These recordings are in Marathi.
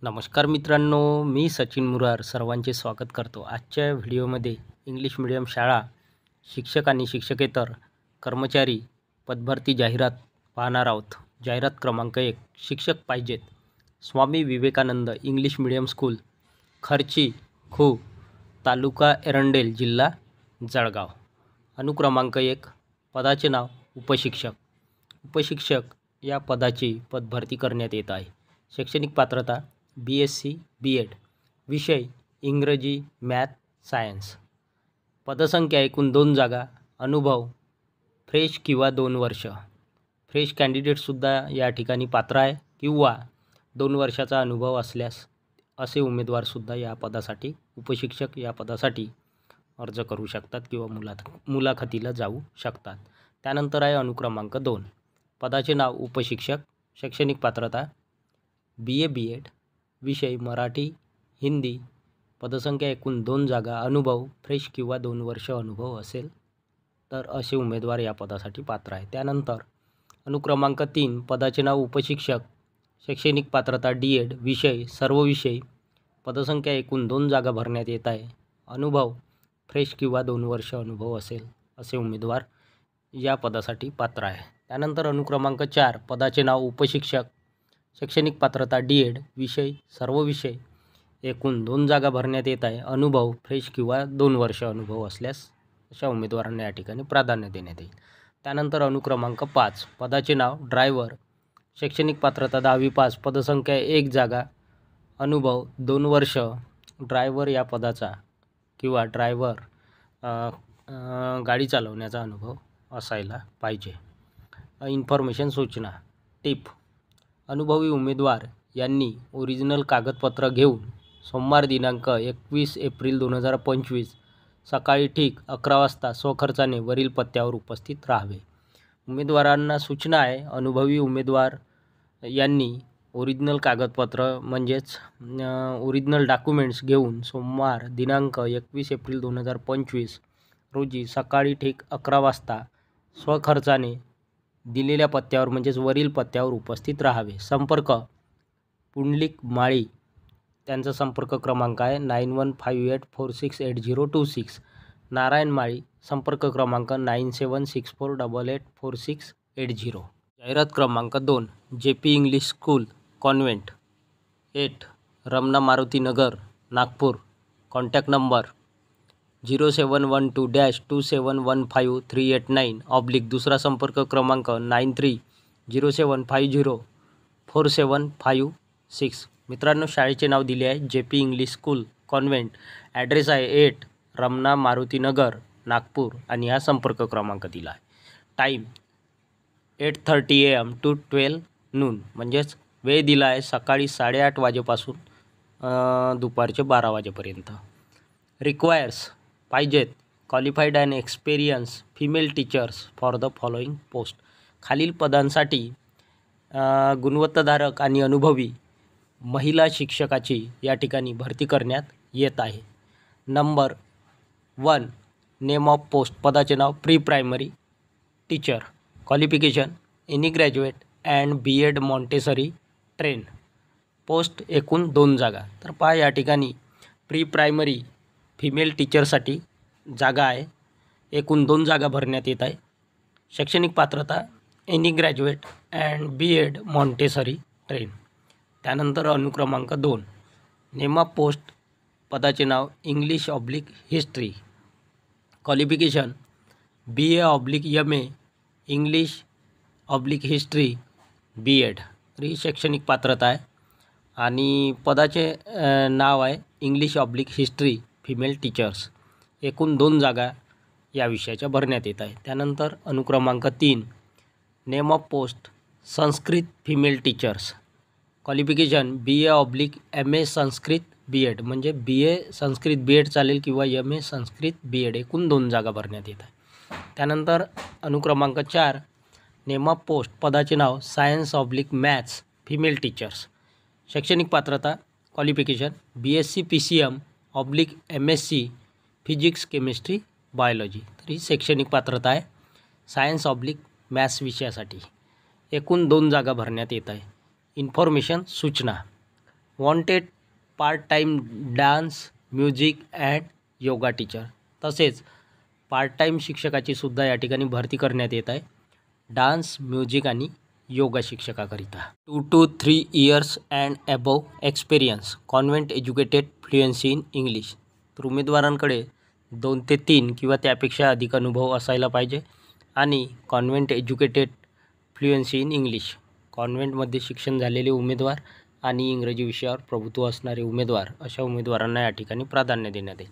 नमस्कार मित्रांनो, मी सचिन मुरार सर्वांचे स्वागत करतो. आजच्या व्हिडिओमध्ये इंग्लिश मीडियम शाळा शिक्षक आणि शिक्षकेतर कर्मचारी पदभरती जाहिरात पाहणार आहोत. जाहिरात क्रमांक 1, शिक्षक पाहिजेत. Swami Vivekananda English medium school, खर्ची खू, तालुका एरंडेल, जिल्हा जळगाव. अनुक्रमांक 1, पदाचे नाव उपशिक्षक. उपशिक्षक या पदाची पदभरती करण्यात येत आहे. शैक्षणिक पात्रता BSc B.Ed. विषय इंग्रजी, मॅथ, सायन्स. पदसंख्या एकूण 2 जागा. अनुभव फ्रेश किंवा 2 वर्ष. फ्रेश कॅन्डिडेटसुद्धा या ठिकाणी पात्र आहे किंवा 2 वर्षाचा अनुभव असल्यास असे उमेदवारसुद्धा या पदासाठी उपशिक्षक या पदासाठी अर्ज करू शकतात किंवा मुलाखतीला जाऊ शकतात. त्यानंतर आहे अनुक्रमांक 2, पदाचे नाव उपशिक्षक. शैक्षणिक पात्रता BA B.Ed. विषय मराठी, हिंदी. पदसंख्या एकूण 2 जागा. अनुभव फ्रेश किंवा 2 वर्ष अनुभव असेल तर असे उमेदवार या पदासाठी पात्र आहे. त्यानंतर अनुक्रमांक 3, पदाचे नाव उपशिक्षक. शैक्षणिक पात्रता D.Ed. विषय सर्व विषय. पदसंख्या एकूण 2 जागा भरण्यात येत आहे. अनुभव फ्रेश किंवा 2 वर्ष अनुभव असेल असे उमेदवार या पदासाठी पात्र आहे. त्यानंतर अनुक्रमांक 4, पदाचे नाव उपशिक्षक. शैक्षणिक पात्रता D.Ed. विषय सर्व विषय. एकूण 2 जागा भरण्यात येत आहे. अनुभव फ्रेश किंवा 2 वर्ष अनुभव असल्यास अशा उमेदवारांना या ठिकाणी प्राधान्य देण्यात येईल. त्यानंतर अनुक्रमांक 5, पदाचे नाव ड्रायव्हर. शैक्षणिक पात्रता 10वी पास. पदसंख्या 1 जागा. अनुभव 2 वर्ष. ड्रायव्हर या पदाचा किंवा ड्रायव्हर गाडी चालवण्याचा अनुभव असायला पाहिजे. इन्फॉर्मेशन सूचना टिप. अनुभवी उमेदवार यांनी ओरिजिनल कागदपत्र घेऊन सोमवार दिनांक 21 एप्रिल 2025 सकाळी ठीक 11 वाजता स्वखर्चाने वरील पत्त्यावर उपस्थित राहावे. उमेदवारांना सूचना आहे, अनुभवी उमेदवार यांनी ओरिजिनल कागदपत्र म्हणजेच ओरिजिनल डॉक्युमेंट्स घेऊन सोमवार दिनांक 21 एप्रिल 2025 रोजी सकाळी ठीक 11 वाजता स्वखर्चाने दिलेल्या पत्त्यावर म्हणजेच वरील पत्त्यावर उपस्थित राहावे. संपर्क पुंडलिक माळी. त्यांचा संपर्क क्रमांक आहे 9158468026. नारायण माळी. संपर्क क्रमांक 9764884680. जाहिरात क्रमांक 2, JP इंग्लिश स्कूल कॉन्व्हेंट 8 रमना मारुती नगर, नागपूर. कॉन्टॅक्ट नंबर 0712-2715389 / दुसरा संपर्क क्रमांक 9307504756. मित्रांनो, शाळेचे नाव दिले आहे JP English school convent. Address आहे 8 रमना मारुती नगर, नागपूर आणि हा संपर्क क्रमांक दिला आहे. टाईम 8:30 AM to 12 noon म्हणजेच वेळ दिला आहे सकाळी 8:30 वाजेपासून दुपारचे 12 वाजेपर्यंत. रिक्वायर्स पाहिजेत qualified and experience female teachers for the following post. खालील पदांसाठी गुणवत्ताधारक आणि अनुभवी महिला शिक्षकाची या ठिकाणी भरती करण्यात येत आहे. Number 1, name of post. पदाचे नाव pre primary teacher. Qualification any graduate and B.Ed. Montessori train. Post एकूण 2 जागा. तर पहा या ठिकाणी प्री प्रायमरी फिमेल टीचरसाठी जागा आहे. एकूण 2 जागा भरण्यात येत आहे. शैक्षणिक पात्रता any graduate and B.Ed. Montessori train. त्यानंतर अनुक्रमांक 2, नेम ऑफ पोस्ट. पदाचे नाव इंग्लिश/हिस्ट्री. Qualification BA/MA इंग्लिश/हिस्ट्री B.Ed. तर ही शैक्षणिक पात्रता आहे आणि पदाचे नाव आहे इंग्लिश/हिस्ट्री फिमेल टीचर्स. एकूण 2 जागा या विषयाच्या भरण्यात येत आहे. त्यानंतर अनुक्रमांक 3, name of post Sanskrit female teachers. Qualification BA/MA Sanskrit B.Ed. म्हणजे BA संस्कृत B.Ed. चालेल किंवा MA संस्कृत B.Ed. एकूण 2 जागा भरण्यात येत आहे. त्यानंतर अनुक्रमांक 4, नेम ऑफ पोस्ट. पदाचे नाव सायन्स/मॅथ्स फिमेल टीचर्स. शैक्षणिक पात्रता qualification BSc PCM/MSc physics chemistry biology. तर ही शैक्षणिक पात्रता आहे सायन्स/मॅथ्स विषयासाठी. एकूण 2 जागा भरण्यात येत आहे. इन्फॉर्मेशन सूचना wanted part time dance, music and yoga teacher. तसेच पार्ट टाईम शिक्षकाची सुद्धा या ठिकाणी भरती करण्यात येत आहे, डान्स, म्युझिक आणि योगा शिक्षकाकरिता. 2 to 3 years and above experience, convent educated, fluency in English. तर उमेदवारांकडे 2 ते 3 किंवा त्यापेक्षा अधिक अनुभव असायला पाहिजे आणि convent educated, fluency in English, कॉन्व्हेंटमध्ये शिक्षण झालेले उमेदवार आणि इंग्रजी विषयावर प्रभुत्व असणारे उमेदवार, अशा उमेदवारांना या ठिकाणी प्राधान्य देण्यात येईल.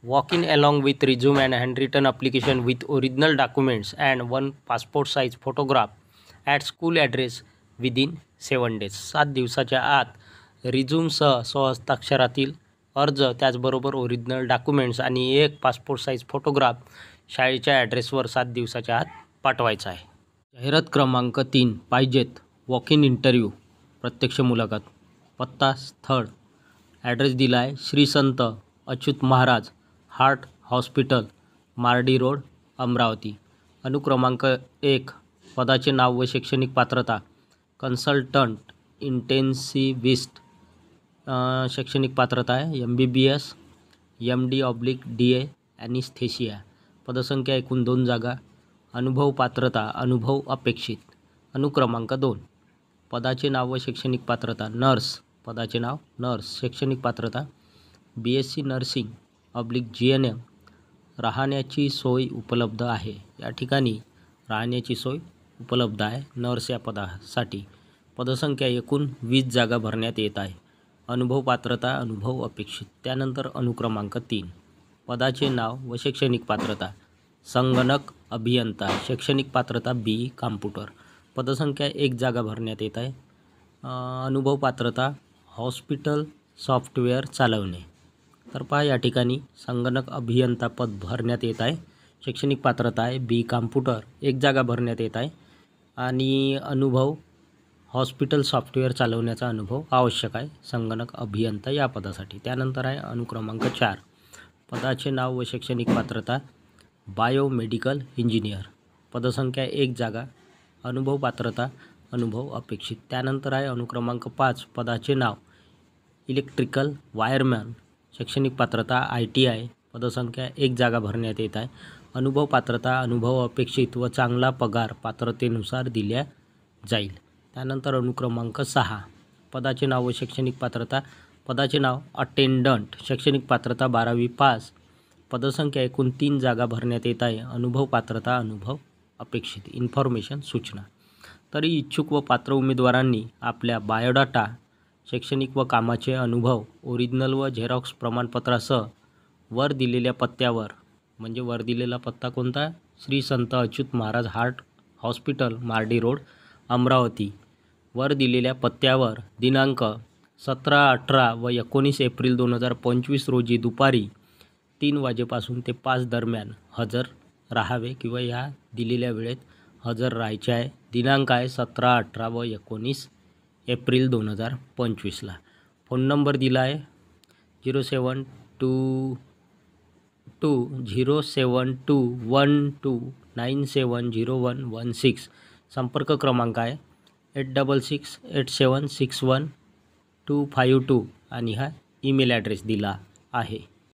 Walk in along with resume and handwritten application with original documents and 1 passport size photograph at school address within 7 days. 7 दिवसाच्या आत रिझ्यूमसह स्वहस्ताक्षरातील अर्ज, त्याचबरोबर ओरिजिनल डॉक्युमेंट्स आणि 1 पासपोर्ट साईज फोटोग्राफ शाळेच्या ॲड्रेसवर 7 दिवसाच्या आत पाठवायचा आहे. जाहिरात क्रमांक 3 पाहिजेत वॉक इन इंटरव्ह्यू, प्रत्यक्ष मुलाखत. पत्ता, स्थळ, ॲड्रेस दिला आहे श्री संत Achyut Maharaj heart hospital, Mardi road, Amravati. अनुक्रमांक 1 पदाचे नाव व शैक्षणिक पात्रता, कन्सल्टंट इंटेन्सिव्हिस्ट, शैक्षणिक पात्रता आहे MBBS, MD/DA ॲनिस्थेशिया. पदसंख्या एकूण 2 जागा. अनुभव पात्रता, अनुभव अपेक्षित. अनुक्रमांक 2 पदाचे नाव व शैक्षणिक पात्रता, नर्स, पदाचे नाव नर्स, शैक्षणिक पात्रता BSc नर्सिंग/GNM. राहण्याची सोय उपलब्ध आहे, या ठिकाणी राहण्याची सोय उपलब्ध आहे नर्स या पदासाठी. पदसंख्या एकूण 20 जागा भरण्यात येत आहे. अनुभव पात्रता, अनुभव अपेक्षित. त्यानंतर अनुक्रमांक 3 पदाचे नाव व शैक्षणिक पात्रता, संगणक अभियंता, शैक्षणिक पात्रता BE कॉम्प्युटर. पदसंख्या 1 जागा भरण्यात येत आहे. अनुभव पात्रता हॉस्पिटल सॉफ्टवेअर चालवणे. तर पहा या ठिकाणी संगणक अभियंता पद भरण्यात येत आहे. शैक्षणिक पात्रता आहे BE कॉम्प्युटर, 1 जागा भरण्यात येत आहे आणि अनुभव हॉस्पिटल सॉफ्टवेअर चालवण्याचा अनुभव आवश्यक आहे संगणक अभियंता या पदासाठी. त्यानंतर आहे अनुक्रमांक 4 पदाचे नाव व शैक्षणिक पात्रता बायोमेडिकल इंजिनियर. पदसंख्या 1 जागा. अनुभव पात्रता, अनुभव अपेक्षित. त्यानंतर आहे अनुक्रमांक 5 पदाचे नाव इलेक्ट्रिकल वायरमॅन, शैक्षणिक पात्रता ITI. पदसंख्या 1 जागा भरण्यात येत आहे. अनुभव पात्रता, अनुभव अपेक्षित व चांगला पगार पात्रतेनुसार दिल्या जाईल. त्यानंतर अनुक्रमांक 6 पदाचे नाव व शैक्षणिक पात्रता, पदाचे नाव अटेंडंट, शैक्षणिक पात्रता 12वी पास. पदसंख्या एकूण 3 जागा भरण्यात येत आहे. अनुभव पात्रता, अनुभव अपेक्षित. इन्फॉर्मेशन, सूचना. तरी इच्छुक व पात्र उमेदवारांनी आपल्या बायोडाटा, शैक्षणिक व कामाचे अनुभव ओरिजिनल व झेरॉक्स प्रमाणपत्रासह वर दिलेल्या पत्त्यावर, म्हणजे वर दिलेला पत्ता कोणता, श्री संत Achyut Maharaj heart hospital, Mardi road, Amravati, वर दिलेल्या पत्त्यावर दिनांक 17, 18 व 19 एप्रिल 2025 रोजी दुपारी 3 वाजेपासून ते 5 दरम्यान हजर राहावे किंवा या दिलेल्या वेळेत हजर राहायचे आहे. दिनांक आहे 17, 18 व 19 एप्रिल 2025ला. फोन नंबर दिला आहे 07212970116. संपर्क क्रमांक आहे 8668761252 आणि हा ईमेल ॲड्रेस दिला आहे.